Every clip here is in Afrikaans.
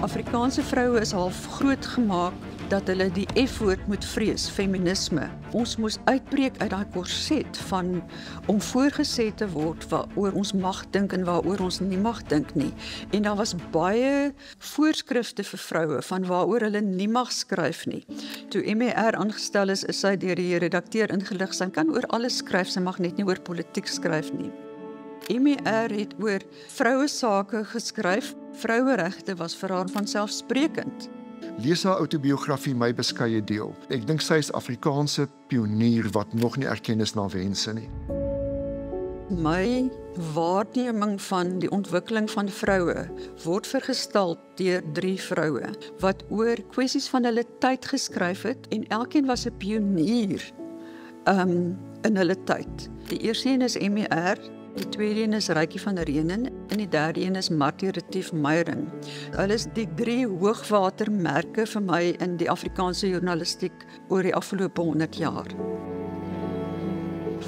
Afrikaanse vroue is half grootgemaak dat hulle die F-woord moet vrees, feminisme. Ons moes uitbreek uit daai korset van om voorgesê te word waaroor ons mag dink en waaroor ons nie mag dink nie. En daar was baie voorskrifte vir vroue van waaroor hulle nie mag skryf nie. Toe MER aangestel is sy deur die redakteur ingelig, sy kan oor alles skryf, sy mag net nie oor politiek skryf nie. MER het oor vroue sake geskryf, vroueregte was vir haar vanselfsprekend. Lees haar autobiografie My Beskeie Deel. Ek dink sy is Afrikaanse pionier wat nog nie erken is na wense nie. My waarneming van die ontwikkeling van vroue word vergestel deur 3 vroue wat oor kwessies van hulle tyd geskryf het en elkeen was 'n pionier in hulle tyd. Die eerste een is MER, die tweede een is Rykie van Reenen en die derde een is Martie Retief Meyering. Hulle is die 3 hoogwatermerke vir my in die Afrikaanse journalistiek oor die afgelope 100 jaar.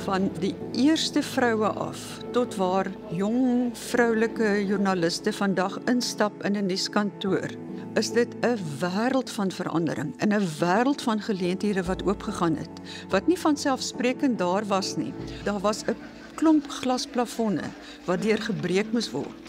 Van die eerste vroue af tot waar jong vroulike joernaliste vandag instap in 'n nuuskantoor, is dit 'n wêreld van verandering, in 'n wêreld van geleenthede wat oopgegaan het, wat nie vanselfsprekend daar was nie. Daar was 'n klomp glasplafonne wat deur gebreek moes word.